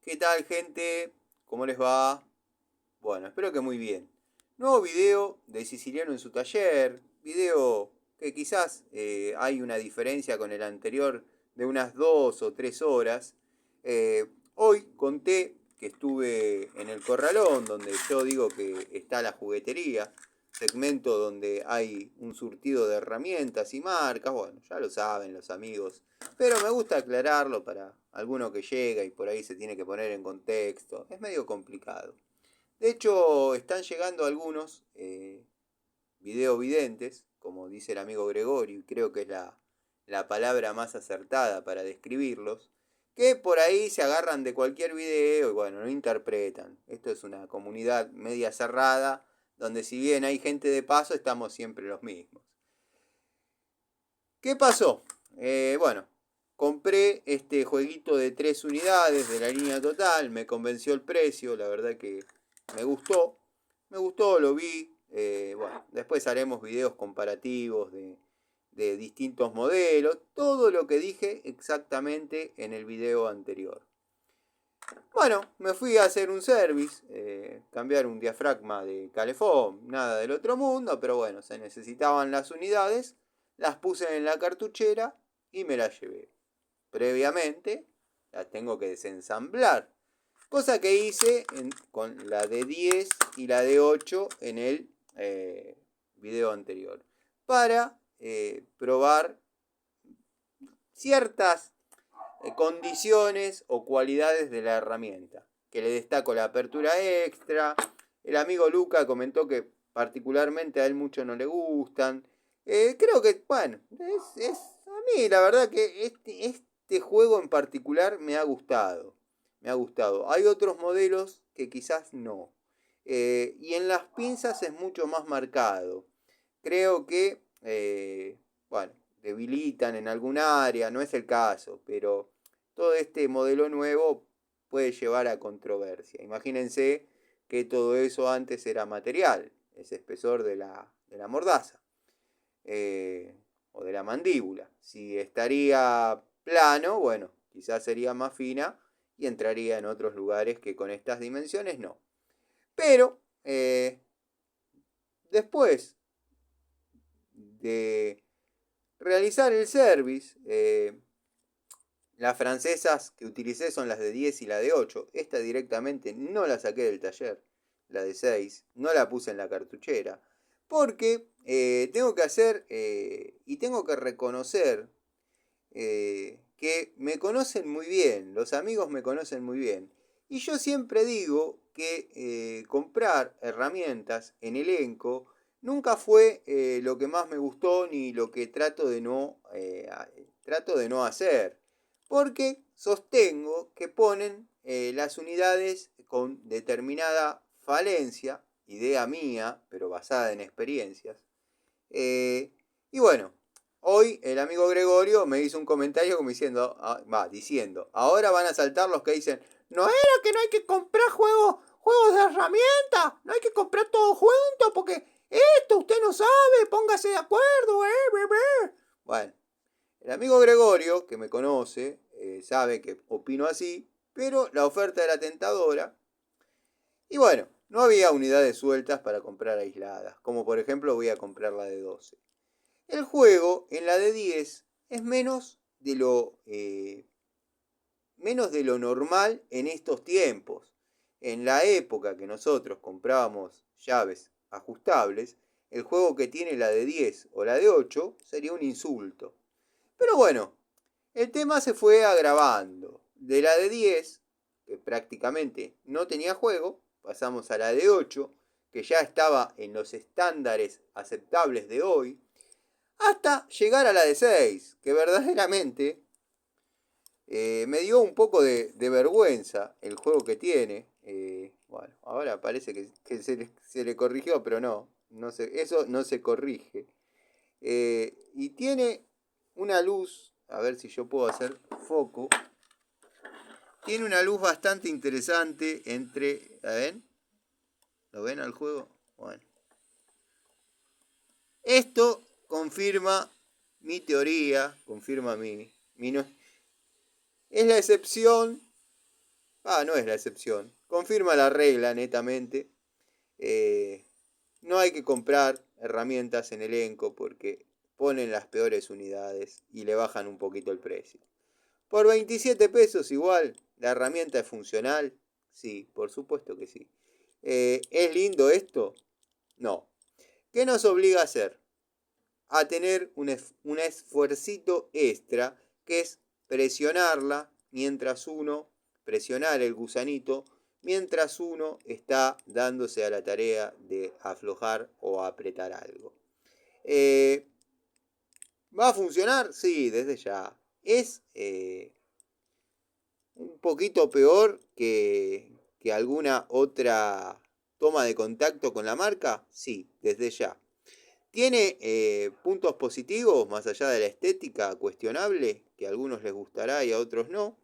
¿Qué tal, gente? ¿Cómo les va? Bueno, espero que muy bien. Nuevo video de Siciliano en su taller. Video que quizás hay una diferencia con el anterior de unas 2 o 3 horas. Hoy conté que estuve en el Corralón, donde yo digo que está la juguetería, segmento donde hay un surtido de herramientas y marcas. Bueno, ya lo saben los amigos, pero me gusta aclararlo para alguno que llega y por ahí se tiene que poner en contexto. Es medio complicado. De hecho, están llegando algunos videovidentes, como dice el amigo Gregorio, y creo que es la palabra más acertada para describirlos, que por ahí se agarran de cualquier video y bueno, no interpretan. Esto es una comunidad media cerrada, donde si bien hay gente de paso, estamos siempre los mismos. ¿Qué pasó? Bueno, compré este jueguito de 3 unidades de la línea total, me convenció el precio, la verdad que me gustó, lo vi. Bueno, después haremos videos comparativos de distintos modelos, todo lo que dije exactamente en el video anterior. Bueno, me fui a hacer un service, cambiar un diafragma de calefón, nada del otro mundo, pero bueno, se necesitaban las unidades, las puse en la cartuchera y me las llevé. Previamente las tengo que desensamblar, cosa que hice con la de 10 y la de 8 en el video anterior, para probar ciertas condiciones o cualidades de la herramienta. Que le destaco la apertura extra. El amigo Luca comentó que particularmente a él mucho no le gustan. Creo que, bueno, a mí la verdad que este juego en particular me ha gustado. Me ha gustado. Hay otros modelos que quizás no. Y en las pinzas es mucho más marcado. Creo que, bueno, debilitan en algún área, no es el caso, pero todo este modelo nuevo puede llevar a controversia. Imagínense que todo eso antes era material, ese espesor de la mordaza o de la mandíbula. Si estaría plano, bueno, quizás sería más fina y entraría en otros lugares que con estas dimensiones no. Pero después de realizar el service, las francesas que utilicé son las de 10 y la de 8. Esta directamente no la saqué del taller. La de 6 no la puse en la cartuchera. Porque tengo que hacer y tengo que reconocer que me conocen muy bien. Los amigos me conocen muy bien. Y yo siempre digo que comprar herramientas en elenco nunca fue lo que más me gustó ni lo que trato de no hacer. Porque sostengo que ponen las unidades con determinada falencia, idea mía, pero basada en experiencias. Y bueno, hoy el amigo Gregorio me hizo un comentario como diciendo, ahora van a saltar los que dicen, no era que no hay que comprar juegos de herramientas, no hay que comprar todo junto porque esto usted no sabe, póngase de acuerdo, Bueno, el amigo Gregorio, que me conoce, sabe que opino así, pero la oferta era tentadora. Y bueno, no había unidades sueltas para comprar aisladas, como por ejemplo voy a comprar la de 12. El juego en la de 10 es menos de lo normal en estos tiempos. En la época que nosotros comprábamos llaves ajustables, el juego que tiene la de 10 o la de 8 sería un insulto. Pero bueno, el tema se fue agravando. De la de 10, que prácticamente no tenía juego, pasamos a la de 8, que ya estaba en los estándares aceptables de hoy, hasta llegar a la de 6, que verdaderamente me dio un poco de vergüenza el juego que tiene. Bueno, ahora parece que se le corrigió, pero no eso no se corrige. Y tiene una luz, a ver si yo puedo hacer foco. Tiene una luz bastante interesante entre... ¿La ven? ¿Lo ven al juego? Bueno. Esto confirma mi teoría, confirma mi no, es la excepción no es la excepción, confirma la regla netamente. No hay que comprar herramientas en elenco porque ponen las peores unidades y le bajan un poquito el precio. Por 27 pesos igual, la herramienta es funcional. Sí, por supuesto que sí. ¿Es lindo esto? No. ¿Qué nos obliga a hacer? A tener un esfuercito extra, que es presionarla mientras uno, presionar el gusanito, mientras uno está dándose a la tarea de aflojar o apretar algo. ¿Va a funcionar? Sí, desde ya. Es un poquito peor que alguna otra toma de contacto con la marca. Sí, desde ya. ¿Tiene puntos positivos más allá de la estética cuestionable, que a algunos les gustará y a otros no?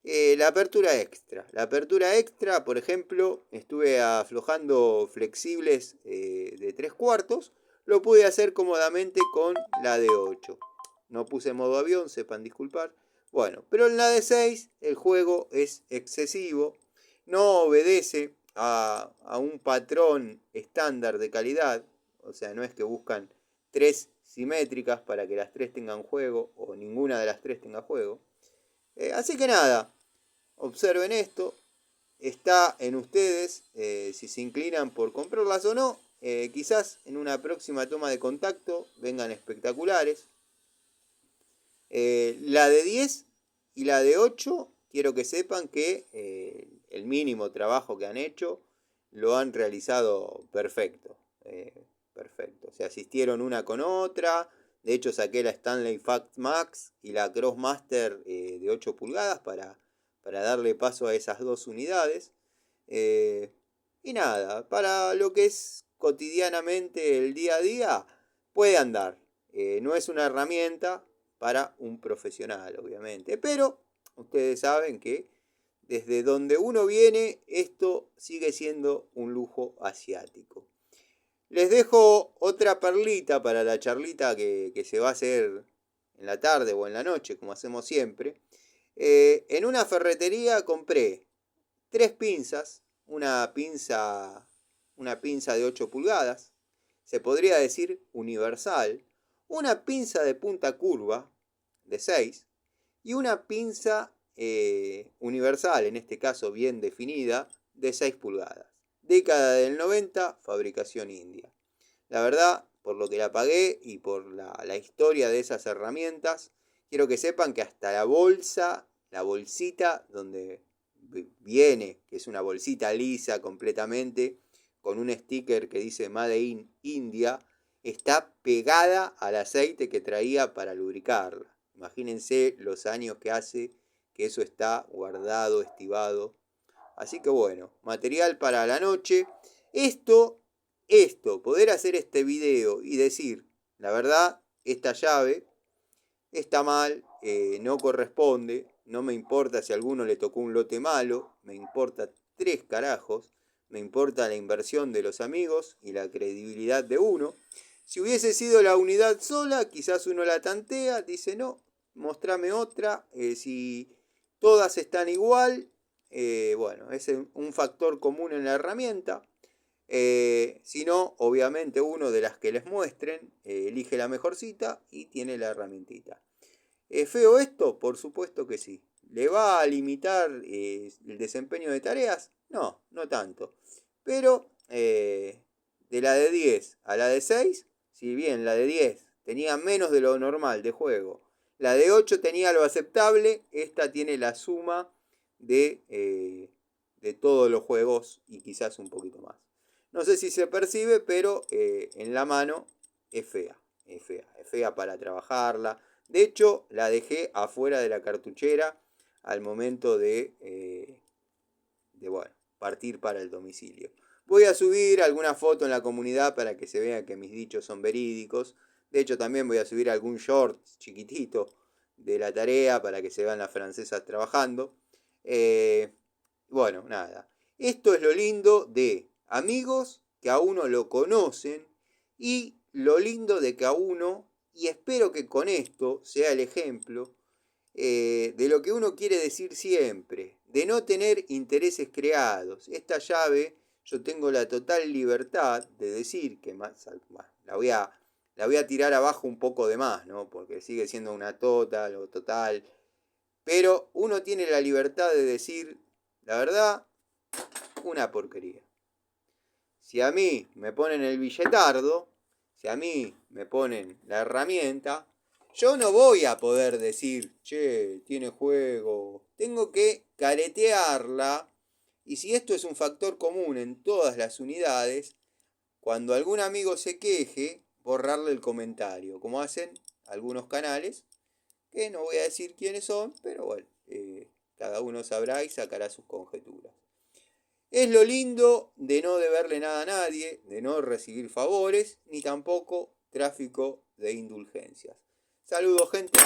La apertura extra. La apertura extra, por ejemplo, estuve aflojando flexibles de 3/4. Lo pude hacer cómodamente con la de 8. No puse modo avión, sepan disculpar. Bueno, pero en la de 6 el juego es excesivo. No obedece a un patrón estándar de calidad. O sea, no es que buscan 3 simétricas para que las 3 tengan juego o ninguna de las 3 tenga juego. Así que nada, observen esto. Está en ustedes si se inclinan por comprarlas o no. Quizás en una próxima toma de contacto vengan espectaculares. La de 10 y la de 8, quiero que sepan que el mínimo trabajo que han hecho lo han realizado perfecto. Perfecto. Se asistieron una con otra. De hecho, saqué la Stanley Fact Max y la Crossmaster de 8 pulgadas para darle paso a esas dos unidades. Y nada, para lo que es cotidianamente el día a día, puede andar. No es una herramienta para un profesional, obviamente. Pero ustedes saben que desde donde uno viene, esto sigue siendo un lujo asiático. Les dejo otra perlita para la charlita que se va a hacer en la tarde o en la noche, como hacemos siempre. En una ferretería compré 3 pinzas, una pinza de 8 pulgadas, se podría decir universal, una pinza de punta curva de 6 y una pinza universal, en este caso bien definida, de 6 pulgadas. Década del 90, fabricación india. La verdad, por lo que la pagué y por la historia de esas herramientas, quiero que sepan que hasta la bolsa, la bolsita donde viene, que es una bolsita lisa completamente, con un sticker que dice Made in India, está pegada al aceite que traía para lubricarla. Imagínense los años que hace que eso está guardado, estivado. Así que bueno, material para la noche. Esto, poder hacer este video y decir, la verdad, esta llave está mal, no corresponde, no me importa si a alguno le tocó un lote malo, me importa 3 carajos, me importa la inversión de los amigos y la credibilidad de uno. Si hubiese sido la unidad sola, quizás uno la tantea, dice no, mostrame otra, si todas están igual, bueno, es un factor común en la herramienta. Si no, obviamente uno de las que les muestren elige la mejor cita y tiene la herramientita. ¿Es feo esto? Por supuesto que sí. ¿Le va a limitar el desempeño de tareas? No, no tanto. Pero de la de 10 a la de 6, si bien la de 10 tenía menos de lo normal de juego, la de 8 tenía lo aceptable, esta tiene la suma de todos los juegos y quizás un poquito más. No sé si se percibe, pero en la mano es fea, es fea para trabajarla. De hecho, la dejé afuera de la cartuchera al momento bueno, partir para el domicilio. Voy a subir alguna foto en la comunidad para que se vea que mis dichos son verídicos. De hecho, también voy a subir algún short chiquitito de la tarea para que se vean las francesas trabajando. Bueno, nada. Esto es lo lindo de amigos que a uno lo conocen y lo lindo de que a uno, y espero que con esto sea el ejemplo, de lo que uno quiere decir siempre, de no tener intereses creados. Esta llave yo tengo la total libertad de decir que más, la voy a tirar abajo un poco de más, ¿no? Porque sigue siendo una total o total. Pero uno tiene la libertad de decir, la verdad, una porquería. Si a mí me ponen el billetardo, si a mí me ponen la herramienta, yo no voy a poder decir, che, tiene juego. Tengo que caretearla. Y si esto es un factor común en todas las unidades, cuando algún amigo se queje, borrarle el comentario, como hacen algunos canales, que no voy a decir quiénes son, pero bueno, cada uno sabrá y sacará sus conjeturas. Es lo lindo de no deberle nada a nadie, de no recibir favores, ni tampoco tráfico de indulgencias. Saludos, gente.